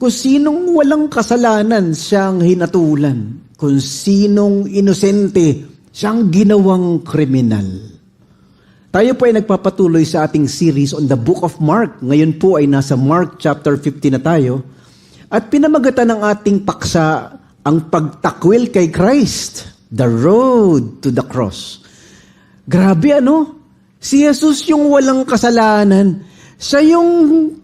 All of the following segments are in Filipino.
Kung sinong walang kasalanan siyang hinatulan. Kung sinong inosente siyang ginawang kriminal. Tayo po ay nagpapatuloy sa ating series on the Book of Mark. Ngayon po ay nasa Mark chapter 15 na tayo. At pinamagatan ng ating paksa ang pagtakwil kay Christ. The road to the cross. Grabe ano? Si Jesus yung walang kasalanan. Siya yung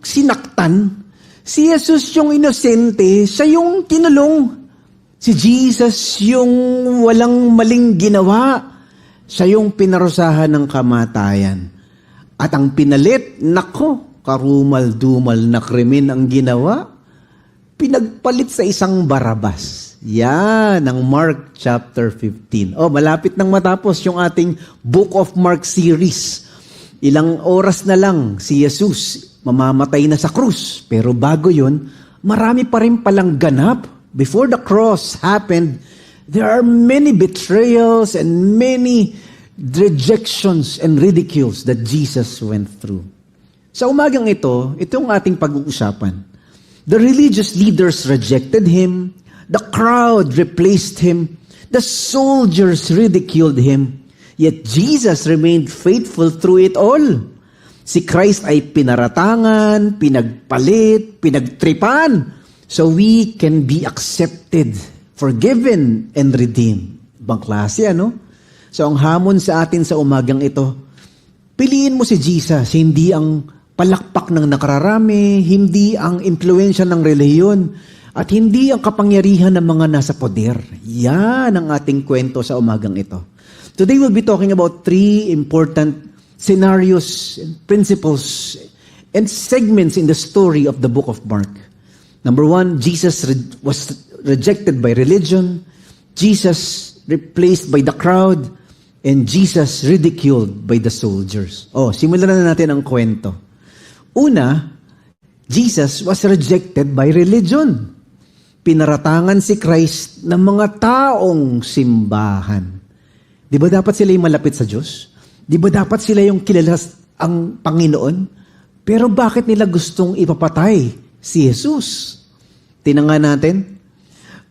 sinaktan. Si Jesus yung inosente. Siya yung tinulong. Si Jesus yung walang maling ginawa. Siya yung pinarusahan ng kamatayan. At ang pinalit, nako, karumal-dumal na krimen ang ginawa. Pinagpalit sa isang Barabas. Yan, ang Mark chapter 15. Malapit nang matapos yung ating Book of Mark series. Ilang oras na lang si Jesus mamamatay na sa krus. Pero bago yun, marami pa rin palang ganap. Before the cross happened, there are many betrayals and many rejections and ridicules that Jesus went through. Sa umagang ito ang ating pag-uusapan. The religious leaders rejected Him. The crowd replaced Him. The soldiers ridiculed Him. Yet Jesus remained faithful through it all. Si Christ ay pinaratangan, pinagpalit, pinagtripan, so we can be accepted, forgiven, and redeemed. Ibang klase, ano? So ang hamon sa atin sa umagang ito, piliin mo si Jesus, hindi ang palakpak ng nakararami, hindi ang impluensya ng relihiyon, at hindi ang kapangyarihan ng mga nasa poder. Yan ang ating kwento sa umagang ito. Today we'll be talking about 3 important scenarios, principles, and segments in the story of the book of Mark. Number 1, Jesus was rejected by religion, Jesus replaced by the crowd, and Jesus ridiculed by the soldiers. Simulan na natin ang kwento. Una, Jesus was rejected by religion. Pinaratangan si Christ ng mga taong simbahan. Di ba dapat sila yung malapit sa Diyos? Di ba dapat sila yung kilala ang Panginoon? Pero bakit nila gustong ipapatay si Jesus? Tinanga natin.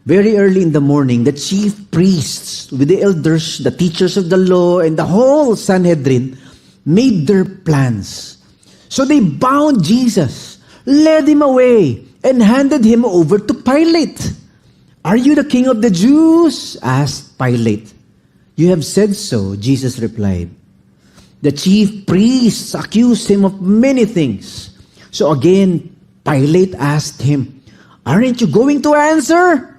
Very early in the morning, the chief priests with the elders, the teachers of the law, and the whole Sanhedrin made their plans. So they bound Jesus, led him away, and handed him over to Pilate. "Are you the king of the Jews?" asked Pilate. "You have said so," Jesus replied. The chief priests accused him of many things. So again, Pilate asked him, "Aren't you going to answer?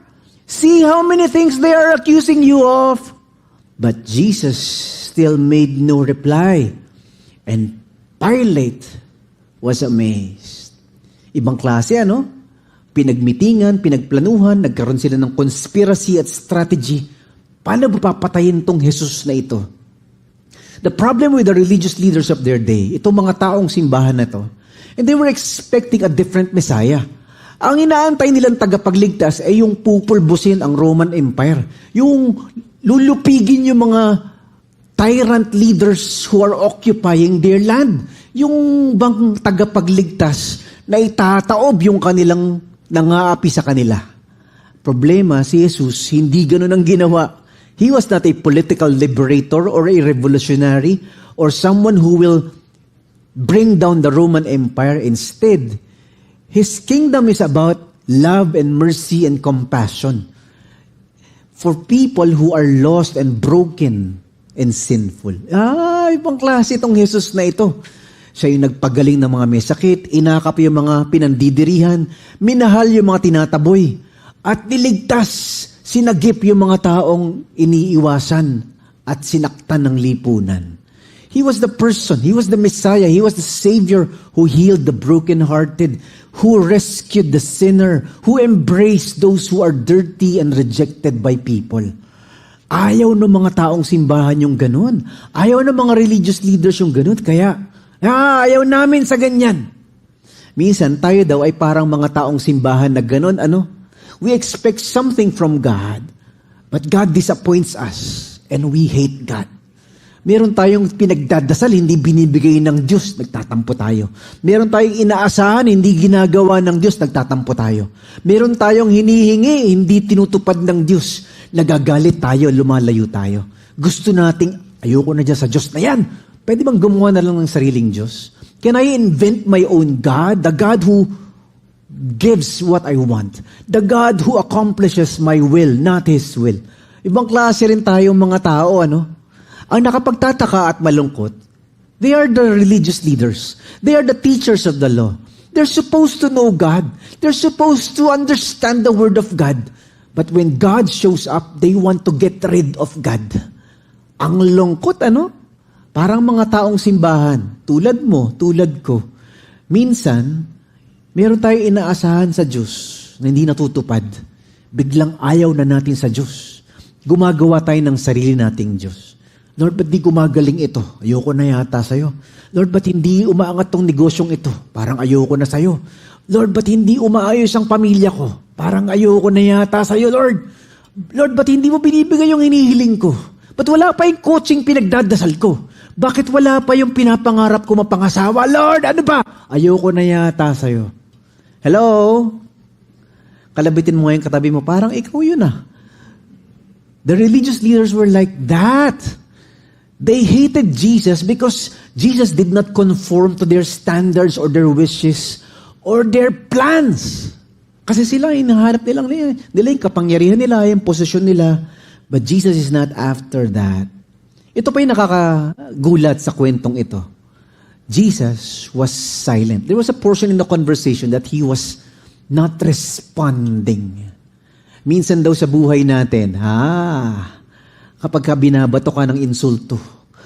See how many things they are accusing you of." But Jesus still made no reply. And Pilate was amazed. Ibang klase, ano? Pinagmitingan, pinagplanuhan, nagkaroon sila ng conspiracy at strategy. Paano ba papatayin tong Jesus na ito? The problem with the religious leaders of their day, itong mga taong simbahan na to, and they were expecting a different Messiah. Ang inaantay nilang tagapagligtas ay yung pupulbusin ang Roman Empire. Yung lulupigin yung mga tyrant leaders who are occupying their land. Yung bang tagapagligtas na itataob yung kanilang nangaapi sa kanila. Problema, si Jesus, hindi ganun ang ginawa. He was not a political liberator or a revolutionary or someone who will bring down the Roman Empire. Instead, His kingdom is about love and mercy and compassion for people who are lost and broken and sinful. Ibang klase itong Jesus na ito. Siya yung nagpagaling ng mga may sakit, inakap yung mga pinandidirihan, minahal yung mga tinataboy, at niligtas, sinagip yung mga taong iniiwasan at sinaktan ng lipunan. He was the person, He was the Messiah, He was the Savior who healed the brokenhearted, who rescued the sinner, who embraced those who are dirty and rejected by people. Ayaw ng mga taong simbahan yung ganun. Ayaw ng mga religious leaders yung ganun. Kaya, ayaw namin sa ganyan. Minsan, tayo daw ay parang mga taong simbahan na ganun. We expect something from God, but God disappoints us and we hate God. Meron tayong pinagdadasal, hindi binibigay ng Diyos, nagtatampo tayo. Meron tayong inaasahan, hindi ginagawa ng Diyos, nagtatampo tayo. Meron tayong hinihingi, hindi tinutupad ng Diyos, nagagalit tayo, lumalayo tayo. Gusto nating, ayoko na dyan sa Diyos na yan. Pwede bang gumawa na lang ng sariling Diyos? Can I invent my own God? The God who gives what I want. The God who accomplishes my will, not His will. Ibang klase rin tayong mga tao, ano? Ang nakapagtataka at malungkot, they are the religious leaders. They are the teachers of the law. They're supposed to know God. They're supposed to understand the Word of God. But when God shows up, they want to get rid of God. Ang lungkot, ano? Parang mga taong simbahan, tulad mo, tulad ko. Minsan, meron tayong inaasahan sa Diyos na hindi natutupad. Biglang ayaw na natin sa Diyos. Gumagawa tayo ng sarili nating Diyos. Lord, ba't di gumagaling ito? Ayoko na yata sa'yo. Lord, ba't hindi umaangat tong negosyong ito? Parang ayoko na sa'yo. Lord, ba't hindi umaayos ang pamilya ko? Parang ayoko na yata sa'yo, Lord. Lord, ba't hindi mo binibigay yung hinihiling ko? Ba't wala pa yung coaching pinagdadasal ko? Bakit wala pa yung pinapangarap ko mapangasawa? Lord, ano ba? Ayoko na yata sa'yo. Hello? Kalabitin mo ngayon katabi mo, parang ikaw yun ah. The religious leaders were like that. They hated Jesus because Jesus did not conform to their standards or their wishes or their plans. Kasi sila, hinahanap nila yung kapangyarihan nila, yung posisyon nila. But Jesus is not after that. Ito pa yung nakakagulat sa kwentong ito. Jesus was silent. There was a portion in the conversation that He was not responding. Minsan daw sa buhay natin, kapag binabato ka ng insulto,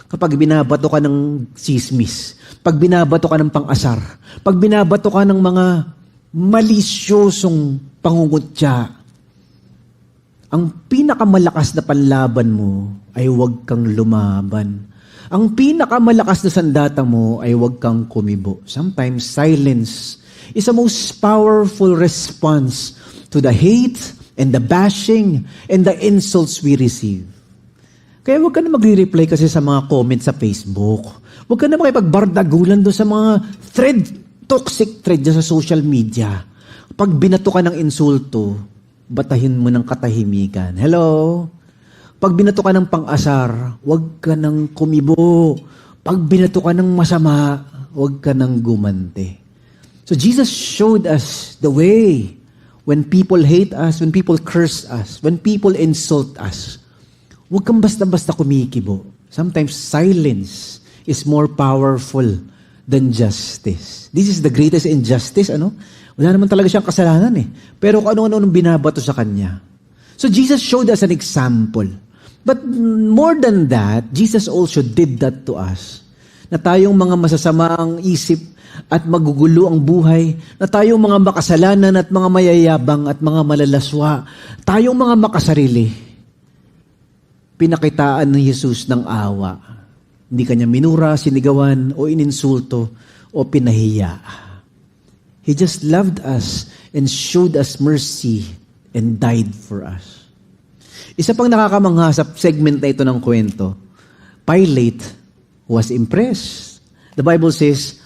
kapag binabato ka ng sismis, pag binabato ka ng pang-asar, pag binabato ka ng mga malisyosong pangungutya, ang pinakamalakas na panlaban mo ay huwag kang lumaban. Ang pinakamalakas na sandata mo ay huwag kang kumibo. Sometimes silence is the most powerful response to the hate and the bashing and the insults we receive. Kaya huwag ka na magre-reply kasi sa mga comments sa Facebook. Huwag ka na makipagbardagulan doon sa mga toxic thread sa social media. Pag binato ka ng insulto, batahin mo ng katahimikan. Hello? Pag binato ka ng pang-asar, huwag ka nang kumibo. Pag binato ka ng masama, huwag ka nang gumante. So Jesus showed us the way when people hate us, when people curse us, when people insult us. Huwag kang basta-basta kumikibo. Sometimes silence is more powerful than justice. This is the greatest injustice, ano? Wala naman talaga siyang kasalanan eh. Pero kung ano-ano binabato sa kanya. So Jesus showed us an example. But more than that, Jesus also did that to us. Na tayong mga masasama ang isip at magugulo ang buhay, na tayong mga makasalanan at mga mayayabang at mga malalaswa, tayong mga makasarili, pinakitaan ng Jesus ng awa. Hindi kanya minura, sinigawan, o ininsulto, o pinahiya. He just loved us and showed us mercy and died for us. Isa pang nakakamangha sa segment na ito ng kwento, Pilate was impressed. The Bible says,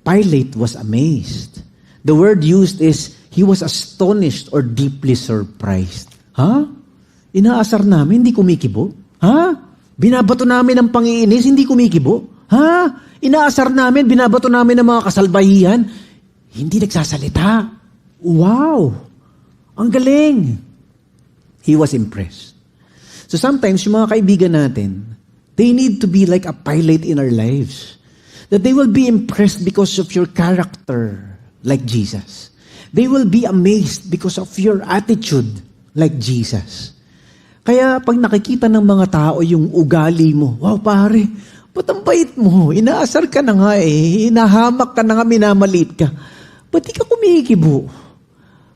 Pilate was amazed. The word used is, he was astonished or deeply surprised. Inaasar namin, hindi kumikibo? Binabato namin ang pangiinis, hindi kumikibo? Inaasar namin, binabato namin ang mga kasalbahihan, hindi nagsasalita. Wow! Ang galing! He was impressed. So sometimes, yung mga kaibigan natin, they need to be like a Pilate in our lives. That they will be impressed because of your character, like Jesus. They will be amazed because of your attitude, like Jesus. Kaya pag nakikita ng mga tao yung ugali mo, wow pare, ba't ang bait mo? Inaasar ka na nga eh, hinahamak ka na nga, minamaliit ka. Ba't di ka kumikibo?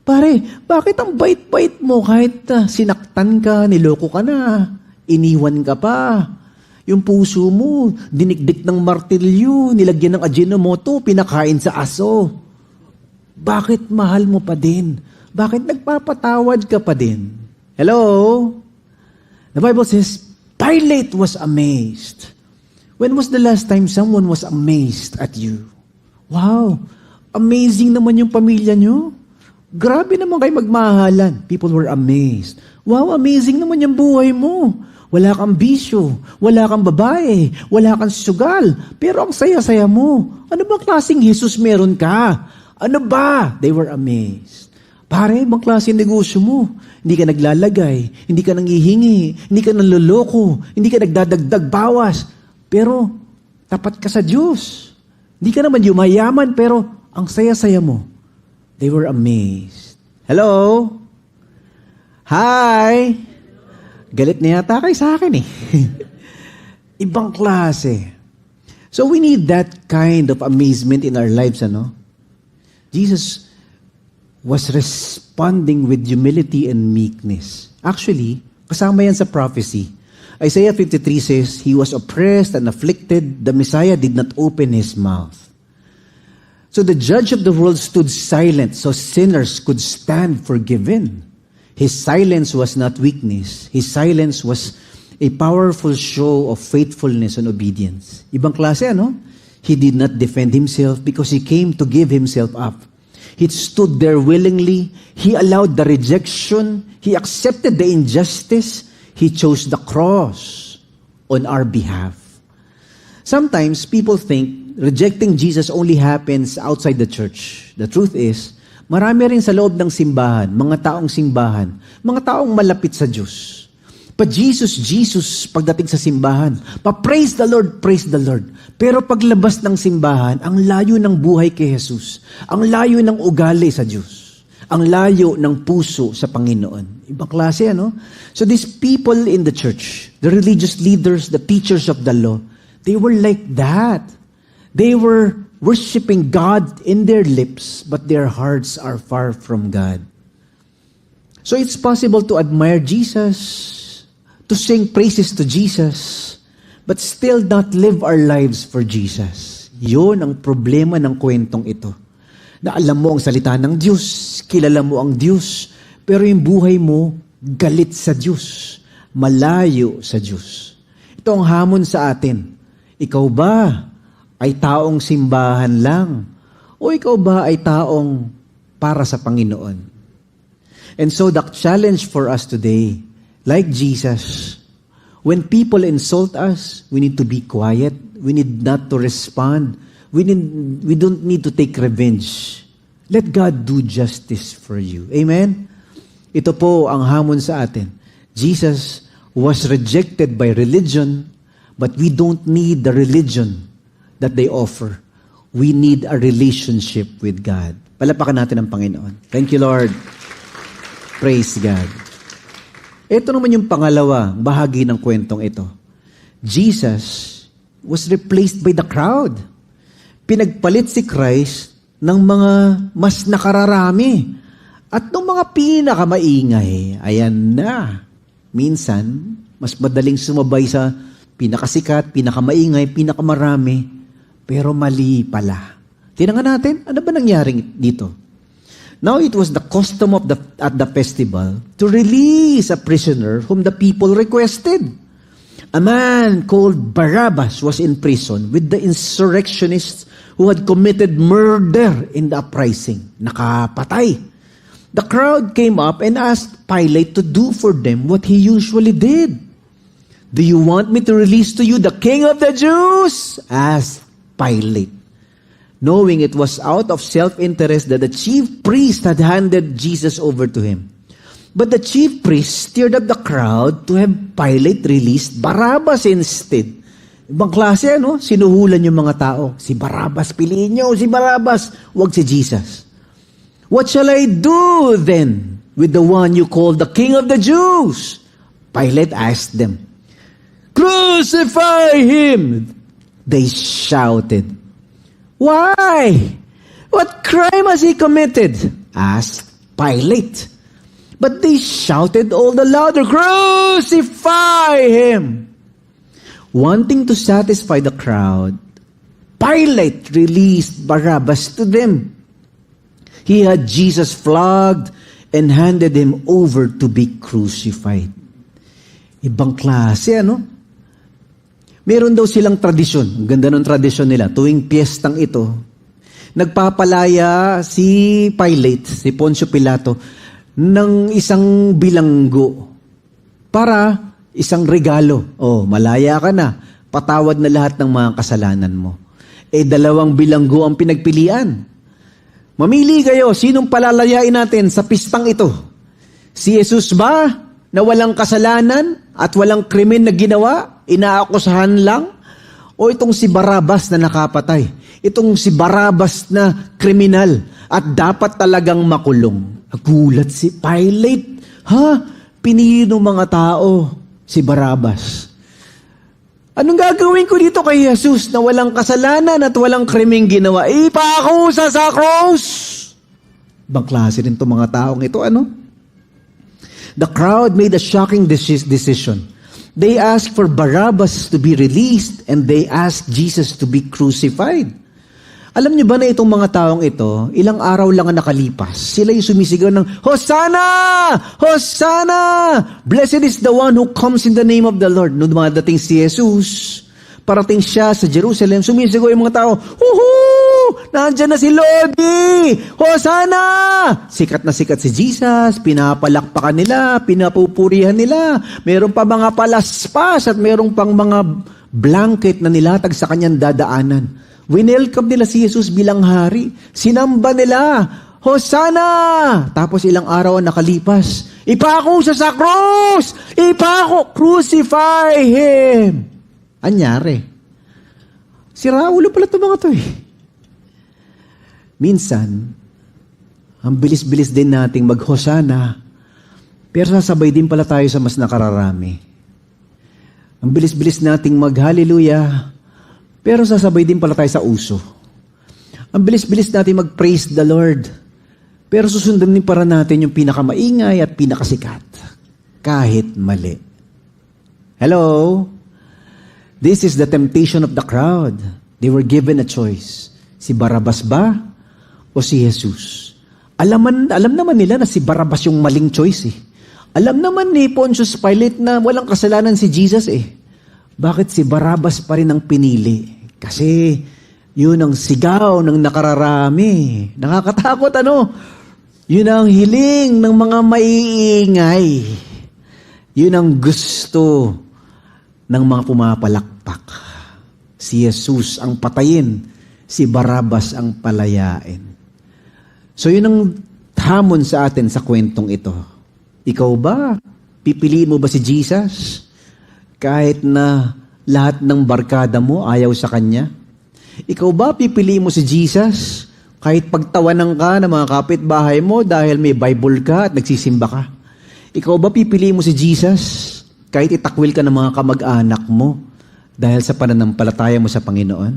Pare, bakit ang bait-bait mo kahit sinaktan ka, niloko ka na, iniwan ka pa? Yung puso mo, dinikdik ng martilyo, nilagyan ng Ajinomoto, pinakain sa aso. Bakit mahal mo pa din? Bakit nagpapatawad ka pa din? Hello? The Bible says, Pilate was amazed. When was the last time someone was amazed at you? Wow, amazing naman yung pamilya nyo. Grabe naman kayo magmahalan. People were amazed. Wow, amazing naman yung buhay mo. Wala kang bisyo, wala kang babae, wala kang sugal, pero ang saya-saya mo. Ano bang klaseng Jesus meron ka? Ano ba? They were amazed. Pare, bang klaseng negosyo mo? Hindi ka naglalagay, hindi ka nanghihingi, hindi ka nanloloko, hindi ka nagdadagdag bawas. Pero, tapat ka sa Diyos. Hindi ka naman yumayaman, pero ang saya-saya mo. They were amazed. Hello? Hi! Galit na yata kayo sa akin eh. Ibang klase. So we need that kind of amazement in our lives, ano? Jesus was responding with humility and meekness. Actually, kasama yan sa prophecy. Isaiah 53 says, He was oppressed and afflicted. The Messiah did not open His mouth. So the judge of the world stood silent so sinners could stand forgiven. His silence was not weakness. His silence was a powerful show of faithfulness and obedience. Ibang klase, ano? He did not defend Himself because He came to give Himself up. He stood there willingly. He allowed the rejection. He accepted the injustice. He chose the cross on our behalf. Sometimes people think rejecting Jesus only happens outside the church. The truth is, marami rin sa loob ng simbahan, mga taong simbahan, mga taong malapit sa Diyos. But Jesus, pagdating sa simbahan, praise the Lord, praise the Lord. Pero paglabas ng simbahan, ang layo ng buhay kay Jesus, ang layo ng ugali sa Diyos. Ang layo ng puso sa Panginoon. Ibang klase, ano? So these people in the church, the religious leaders, the teachers of the law, they were like that. They were worshiping God in their lips, but their hearts are far from God. So it's possible to admire Jesus, to sing praises to Jesus, but still not live our lives for Jesus. Yun ang problema ng kwentong ito. Na alam mo ang salita ng Diyos, kilala mo ang Diyos, pero yung buhay mo, galit sa Diyos, malayo sa Diyos. Ito ang hamon sa atin. Ikaw ba ay taong simbahan lang? O ikaw ba ay taong para sa Panginoon? And so the challenge for us today, like Jesus, when people insult us, we need to be quiet. We need not to respond. We don't need to take revenge. Let God do justice for you. Amen? Ito po ang hamon sa atin. Jesus was rejected by religion, but we don't need the religion that they offer. We need a relationship with God. Palapakan natin ang Panginoon. Thank you, Lord. Praise God. Ito naman yung pangalawang bahagi ng kwentong ito. Jesus was replaced by the crowd. Pinagpalit si Christ ng mga mas nakararami. At ng mga pinakamaingay, ayan na. Minsan, mas madaling sumabay sa pinakasikat, pinakamaingay, pinakamarami, pero mali pala. Tingnan natin, ano ba nangyari dito? Now it was the custom of at the festival to release a prisoner whom the people requested. A man called Barabbas was in prison with the insurrectionists who had committed murder in the uprising. Nakapatay. The crowd came up and asked Pilate to do for them what he usually did. Do you want me to release to you the king of the Jews? Asked Pilate. Knowing it was out of self-interest that the chief priest had handed Jesus over to him. But the chief priest stirred up the crowd to have Pilate released Barabbas instead. Ibang klase, ano? Sinuhulan yung mga tao. Si Barabbas, piliin nyo, si Barabbas. Huwag si Jesus. What shall I do then with the one you call the King of the Jews? Pilate asked them. Crucify him! They shouted. Why? What crime has he committed? Asked Pilate. But they shouted all the louder, Crucify him! Wanting to satisfy the crowd, Pilate released Barabbas to them. He had Jesus flogged and handed him over to be crucified. Ibang klase, ano? Meron daw silang tradisyon. Ang ganda ng tradisyon nila. Tuwing piyestang ito, nagpapalaya si Pilate, si Poncio Pilato, ng isang bilanggo para isang regalo. Malaya ka na. Patawad na lahat ng mga kasalanan mo. 2 bilanggo ang pinagpilian. Mamili kayo, sinong palalayain natin sa pistang ito? Si Jesus ba, na walang kasalanan at walang krimen na ginawa, inaakusahan lang? O itong si Barabas na nakapatay? Itong si Barabas na kriminal at dapat talagang makulong? Nagulat si Pilate. Pinili ng mga tao si Barabas. Anong gagawin ko dito kay Jesus na walang kasalanan at walang krimeng ginawa? Ipakusa sa cross! Ibang klase rin itong mga taong ito, ano? The crowd made a shocking decision. They asked for Barabbas to be released and they asked Jesus to be crucified. Alam niyo ba na itong mga taong ito, ilang araw lang ang nakalipas, sila yung sumisigaw ng, Hosanna! Hosanna! Blessed is the one who comes in the name of the Lord. Nung dumadating si Jesus, parating siya sa Jerusalem, sumisigaw yung mga tao, Woohoo! Nandiyan na si Lodi! Hosanna! Sikat na sikat si Jesus, pinapalakpakan nila, pinapupurihan nila, meron pa mga palaspas at meron pang mga blanket na nilatag sa kanyang dadaanan. Winelcome nila si Jesus bilang hari. Sinamba nila, Hosanna! Tapos ilang araw ang nakalipas, ipako siya sa cross! Ipako! Crucify him! Anyari? Si Raulo pala ito mga to eh. Minsan, ang bilis-bilis din nating mag-Hosanna, pero sasabay din pala tayo sa mas nakararami. Ang bilis-bilis nating mag-Hallelujah, pero sasabay din pala tayo sa uso. Ang bilis-bilis natin mag-praise the Lord. Pero susundan din para natin yung pinakamaingay at pinakasikat. Kahit mali. Hello? This is the temptation of the crowd. They were given a choice. Si Barabas ba o si Jesus? Alam naman nila na si Barabas yung maling choice eh. Alam naman ni Pontius Pilate na walang kasalanan si Jesus eh. Bakit si Barabas pa rin ang pinili? Kasi yun ang sigaw ng nakararami. Nakakatakot ano? Yun ang hiling ng mga maiingay. Yun ang gusto ng mga pumapalakpak. Si Jesus ang patayin, si Barabas ang palayain. So yun ang hamon sa atin sa kwentong ito. Ikaw ba? Pipiliin mo ba si Jesus? Kahit na lahat ng barkada mo ayaw sa Kanya? Ikaw ba pipiliin mo si Jesus? Kahit pagtawanan ka ng mga kapitbahay mo dahil may Bible ka at nagsisimba ka? Ikaw ba pipiliin mo si Jesus? Kahit itakwil ka ng mga kamag-anak mo dahil sa pananampalataya mo sa Panginoon?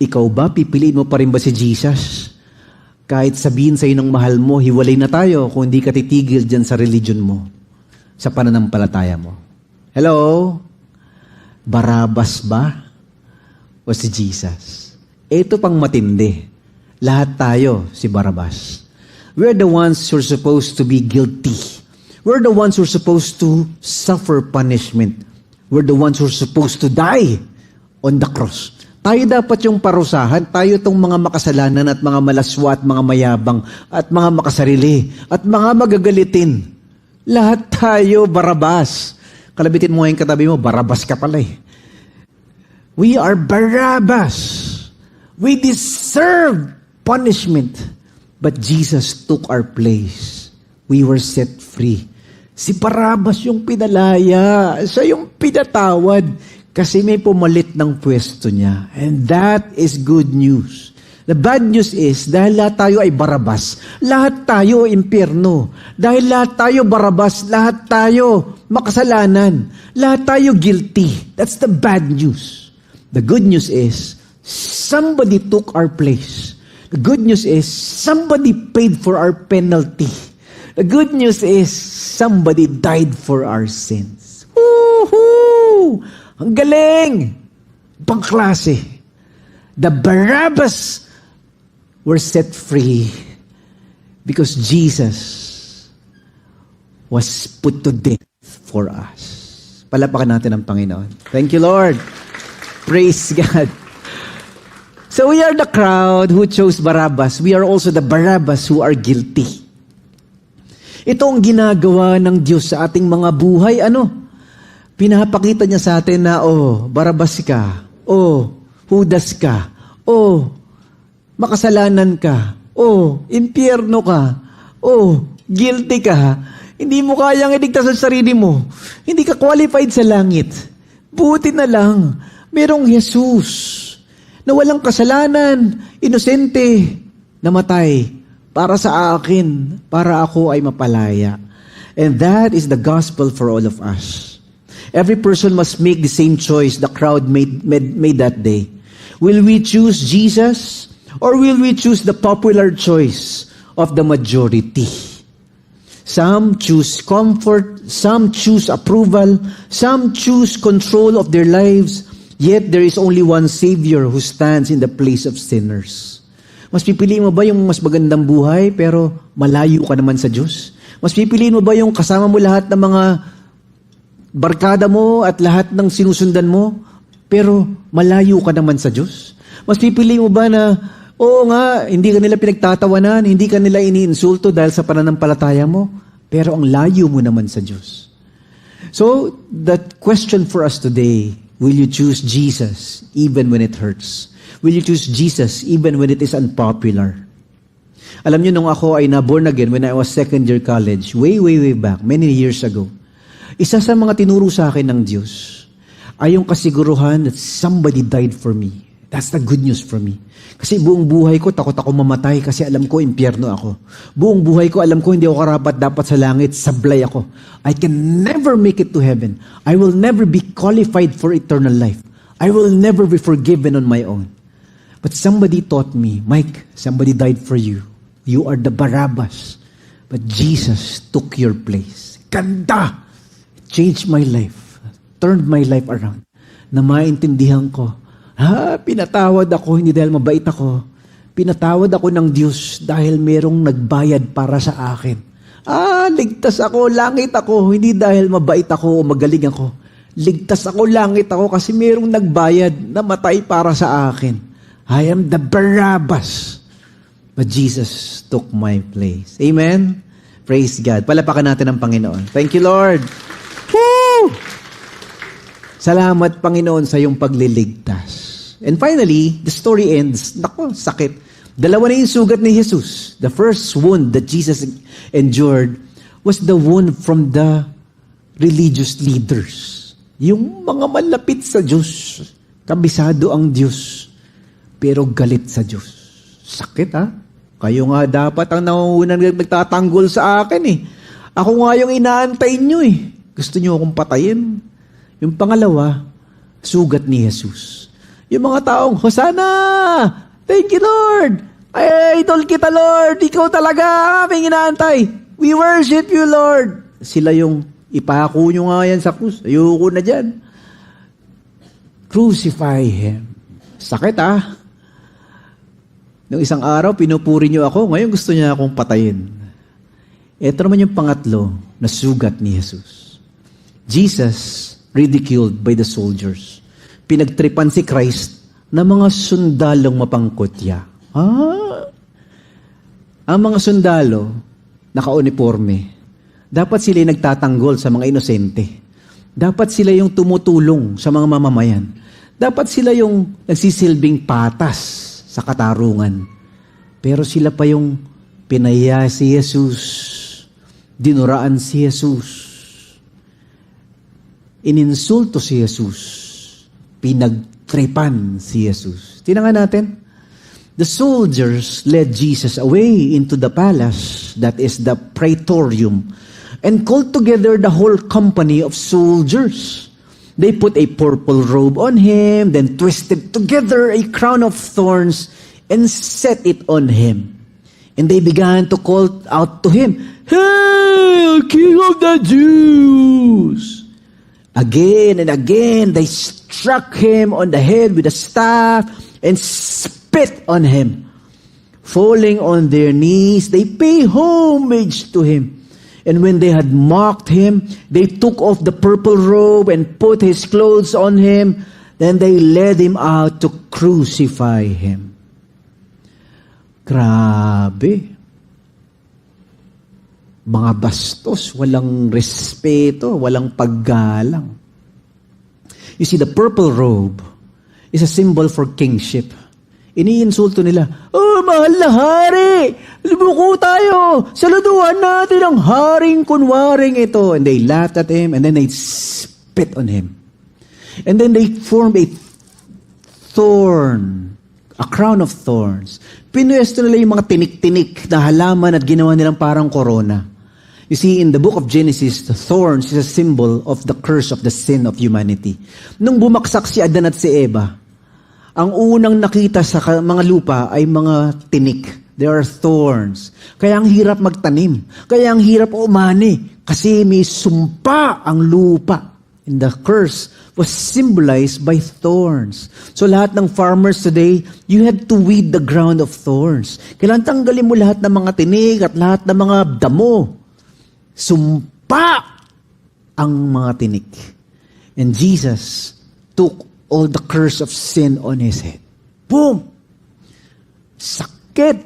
Ikaw ba pipiliin mo pa rin ba si Jesus? Kahit sabihin sa'yo ng mahal mo, hiwalay na tayo kung hindi ka titigil dyan sa religion mo, sa pananampalataya mo. Hello? Barabas ba o si Jesus? Ito pang matindi. Lahat tayo si Barabas. We're the ones who are supposed to be guilty. We're the ones who are supposed to suffer punishment. We're the ones who are supposed to die on the cross. Tayo dapat yung parusahan. Tayo itong mga makasalanan at mga malaswa at mga mayabang at mga makasarili at mga magagalitin. Lahat tayo Barabas. Kalabitin mo ngayon katabi mo, Barabas ka pala eh. We are Barabbas. We deserve punishment. But Jesus took our place. We were set free. Si Barabbas yung pinalaya. Siya yung pinatawad. Kasi may pumalit ng pwesto niya. And that is good news. The bad news is, dahil lahat tayo ay Barabas, lahat tayo impyerno. Dahil lahat tayo Barabas, lahat tayo makasalanan. Lahat tayo guilty. That's the bad news. The good news is, somebody took our place. The good news is, somebody paid for our penalty. The good news is, somebody died for our sins. Woohoo! Ang galing! Pangklase. The Barabbas were set free because Jesus was put to death for us. Palapakan natin ang Panginoon. Thank you, Lord. Praise God. So we are the crowd who chose Barabbas. We are also the Barabbas who are guilty. Ito ang ginagawa ng Diyos sa ating mga buhay. Pinapakita niya sa atin na, Barabbas ka. Judas ka. Makasalanan ka. Impyerno ka. Guilty ka. Hindi mo kayang iligtas sa sarili mo. Hindi ka qualified sa langit. Buti na lang, merong Jesus na walang kasalanan, inosente, namatay para sa akin, para ako ay mapalaya. And that is the gospel for all of us. Every person must make the same choice the crowd made that day. Will we choose Jesus or will we choose the popular choice of the majority? Some choose comfort, some choose approval, some choose control of their lives, yet there is only one Savior who stands in the place of sinners. Mas pipiliin mo ba yung mas magandang buhay pero malayo ka naman sa Diyos? Mas pipiliin mo ba yung kasama mo lahat ng mga barkada mo at lahat ng sinusundan mo pero malayo ka naman sa Diyos? Mas pipiliin mo ba na, oo nga, hindi ka nila pinagtatawanan, hindi ka nila iniinsulto dahil sa pananampalataya mo, pero ang layo mo naman sa Diyos. So, the question for us today, will you choose Jesus even when it hurts? Will you choose Jesus even when it is unpopular? Alam niyo, nung ako ay na-born again when I was second year college, way back, many years ago, isa sa mga tinuro sa akin ng Diyos ay yung kasiguruhan that somebody died for me. That's the good news for me. Kasi buong buhay ko, takot ako mamatay kasi alam ko, impyerno ako. Buong buhay ko, alam ko, hindi ako karapat dapat sa langit, sablay ako. I can never make it to heaven. I will never be qualified for eternal life. I will never be forgiven on my own. But somebody taught me, Mike, somebody died for you. You are the Barabbas. But Jesus took your place. Ganda! It changed my life. Turned my life around. Na maintindihan ko, pinatawad ako, hindi dahil mabait ako. Pinatawad ako ng Diyos dahil merong nagbayad para sa akin. Ligtas ako, langit ako, hindi dahil mabait ako o magaling ako. Ligtas ako, langit ako kasi merong nagbayad na matay para sa akin. I am the Barabbas. But Jesus took my place. Amen? Praise God. Palapakan natin ang Panginoon. Thank you, Lord. Woo! Salamat, Panginoon, sa iyong pagliligtas. And finally, the story ends. Naku, sakit. Dalawa na yung sugat ni Jesus. The first wound that Jesus endured was the wound from the religious leaders. Yung mga malapit sa Diyos. Kabisado ang Diyos. Pero galit sa Diyos. Sakit, ha? Kayo nga dapat ang nangungunang nagtatanggol sa akin, eh. Ako nga yung inaantay nyo, eh. Gusto nyo akong patayin. Yung pangalawa, sugat ni Jesus. Yung mga taong, Hosanna! Thank you, Lord! Ay, idol kita, Lord! Ikaw talaga aming inaantay! We worship you, Lord! Sila yung, ipako nyo nga yan sa krus. Ayoko na dyan. Crucify Him. Sakit, Nung isang araw, pinupuri nyo ako. Ngayon gusto niya akong patayin. Ito naman yung pangatlo na sugat ni Jesus. Jesus ridiculed by the soldiers. Pinagtripan si Christ na mga sundalong mapangkutya. Ang mga sundalo, naka-uniforme. Dapat sila yung nagtatanggol sa mga inosente. Dapat sila yung tumutulong sa mga mamamayan. Dapat sila yung nagsisilbing patas sa katarungan. Pero sila pa yung pinaya si Jesus, dinuraan si Jesus, ininsulto si Jesus, pinagtripan si Jesus. Tingnan natin. The soldiers led Jesus away into the palace, that is the praetorium, and called together the whole company of soldiers. They put a purple robe on him, then twisted together a crown of thorns and set it on him. And they began to call out to him, "Hail, King of the Jews!" Again and again, they struck him on the head with a staff and spit on him. Falling on their knees, they pay homage to him. And when they had mocked him, they took off the purple robe and put his clothes on him. Then they led him out to crucify him. Grabe. Mga bastos, walang respeto, walang paggalang. You see, the purple robe is a symbol for kingship. Iniinsulto nila, "Oh, mahal na hari! Libuko tayo! Saluduhan natin ang haring kunwaring ito." And they laughed at him, and then they spit on him. And then they formed a thorn, a crown of thorns. Pinuesto nila yung mga tinik-tinik na halaman at ginawa nilang parang korona. You see, in the book of Genesis, the thorns is a symbol of the curse of the sin of humanity. Nung bumaksak si Adan at si Eva, ang unang nakita sa mga lupa ay mga tinik. There are thorns. Kaya ang hirap magtanim. Kaya ang hirap umani. Kasi may sumpa ang lupa. And the curse was symbolized by thorns. So lahat ng farmers today, you have to weed the ground of thorns. Kailangan tanggalin mo lahat ng mga tinik at lahat ng mga damo. Sumpa ang mga tinik. And Jesus took all the curse of sin on his head. Boom! Sakit!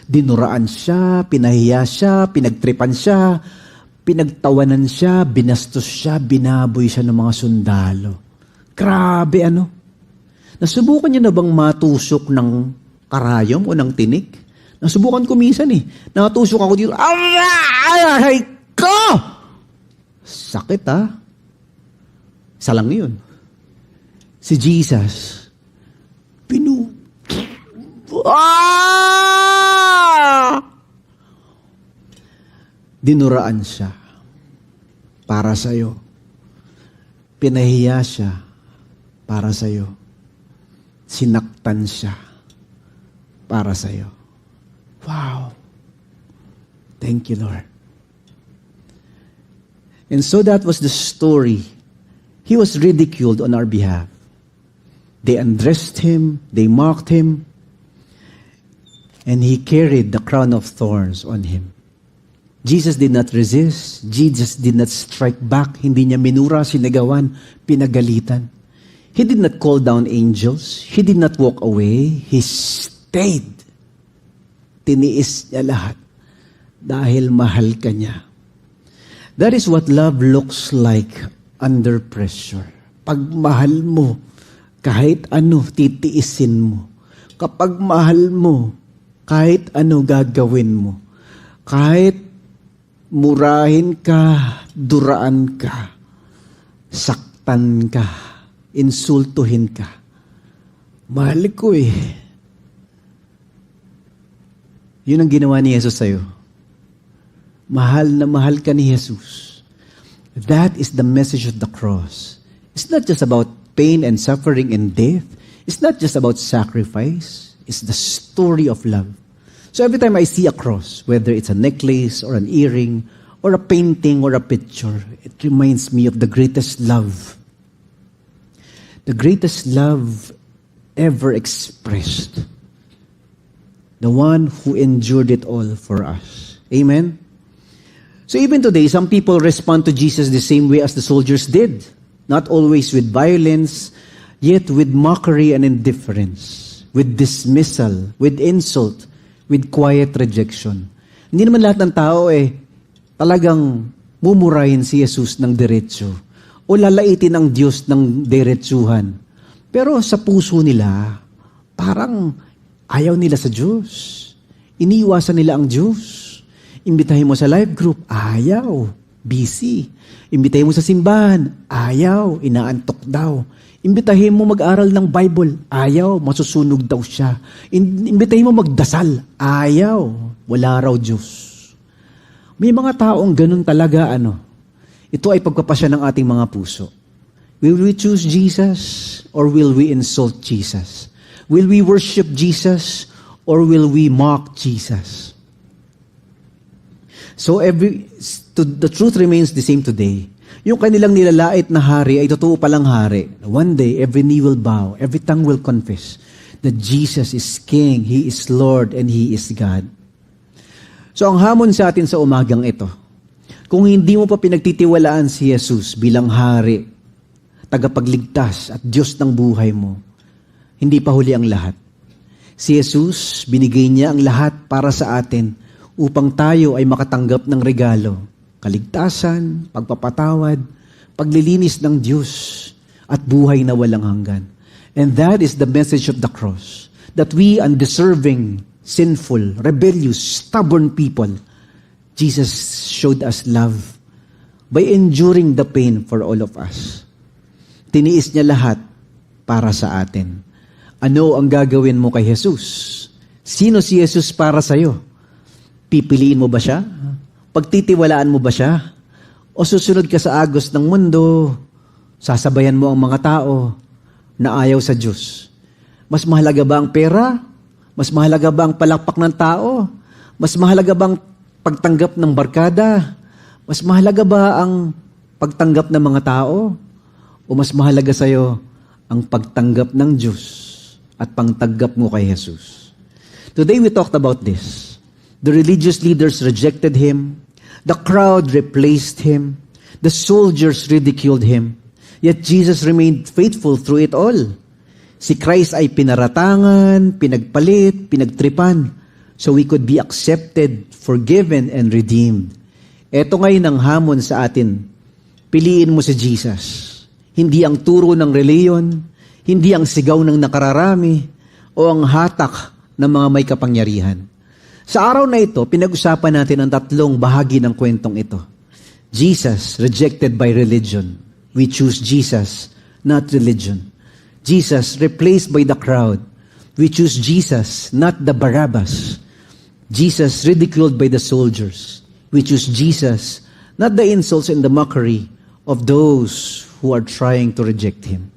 Dinuraan siya, pinahiya siya, pinagtripan siya, pinagtawanan siya, binastos siya, binaboy siya ng mga sundalo. Grabe ano? Nasubukan niyo na bang matusok ng karayom o ng tinik? Nasubukan ko minsan Natusok ako dito. Ay ko! Sakit Isa lang yun. Si Jesus, dinuraan siya para sa'yo. Pinahiya siya para sa'yo. Sinaktan siya para sa'yo. Wow. Thank you, Lord. And so that was the story. He was ridiculed on our behalf. They undressed him, they mocked him, and he carried the crown of thorns on him. Jesus did not resist. Jesus did not strike back. Hindi niya minura, sinagawan, pinagalitan. He did not call down angels. He did not walk away. He stayed. Tiniis niya lahat dahil mahal ka niya. That is what love looks like under pressure. Pag mahal mo, kahit ano titiisin mo. Kapag mahal mo, kahit ano gagawin mo. Kahit murahin ka, duraan ka, saktan ka, insultuhin ka. Mahal ko Yun ang ginawa ni Jesus sa'yo. Mahal na mahal ka ni Jesus. That is the message of the cross. It's not just about pain and suffering and death. It's not just about sacrifice. It's the story of love. So every time I see a cross, whether it's a necklace or an earring or a painting or a picture, it reminds me of the greatest love. The greatest love ever expressed. The one who endured it all for us. Amen? So even today, some people respond to Jesus the same way as the soldiers did. Not always with violence, yet with mockery and indifference, with dismissal, with insult, with quiet rejection. Hindi naman lahat ng tao talagang mumurahin si Jesus ng diretso o lalaitin ang Diyos ng diretsuhan. Pero sa puso nila, parang ayaw nila sa Diyos. Iniiwasan nila ang Diyos. Imbitahin mo sa life group, ayaw. Busy. Imbitahin mo sa simbahan, ayaw. Inaantok daw. Imbitahin mo mag-aral ng Bible, ayaw. Masusunog daw siya. Imbitahin mo magdasal, ayaw. Wala raw Diyos. May mga taong ganun talaga, Ito ay pagpapasya ng ating mga puso. Will we choose Jesus or will we insult Jesus? Will we worship Jesus or will we mock Jesus? So the truth remains the same today. Yung kanilang nilalait na hari ay totoo palang hari. One day, every knee will bow, every tongue will confess that Jesus is King, He is Lord, and He is God. So ang hamon sa atin sa umagang ito, kung hindi mo pa pinagtitiwalaan si Jesus bilang hari, tagapagligtas at Diyos ng buhay mo. Hindi pa huli ang lahat. Si Jesus, binigay niya ang lahat para sa atin upang tayo ay makatanggap ng regalo. Kaligtasan, pagpapatawad, paglilinis ng Diyos, at buhay na walang hanggan. And that is the message of the cross. That we, undeserving, sinful, rebellious, stubborn people, Jesus showed us love by enduring the pain for all of us. Tiniis niya lahat para sa atin. Ano ang gagawin mo kay Jesus? Sino si Jesus para sa'yo? Pipiliin mo ba siya? Pagtitiwalaan mo ba siya? O susunod ka sa agos ng mundo, sasabayan mo ang mga tao na ayaw sa Diyos? Mas mahalaga ba ang pera? Mas mahalaga ba ang palakpak ng tao? Mas mahalaga ba ang pagtanggap ng barkada? Mas mahalaga ba ang pagtanggap ng mga tao? O mas mahalaga sa'yo ang pagtanggap ng Diyos at pangtanggap mo kay Jesus? Today we talked about this. The religious leaders rejected Him. The crowd replaced Him. The soldiers ridiculed Him. Yet Jesus remained faithful through it all. Si Christ ay pinaratangan, pinagpalit, pinagtripan, so we could be accepted, forgiven, and redeemed. Ito ngayon ang hamon sa atin. Piliin mo si Jesus. Hindi ang turo ng reliyon, hindi ang sigaw ng nakararami, o ang hatak ng mga may kapangyarihan. Sa araw na ito, pinag-usapan natin ang tatlong bahagi ng kwentong ito. Jesus, rejected by religion. We choose Jesus, not religion. Jesus, replaced by the crowd. We choose Jesus, not the Barabbas. Jesus, ridiculed by the soldiers. We choose Jesus, not the insults and the mockery of those who are trying to reject Him.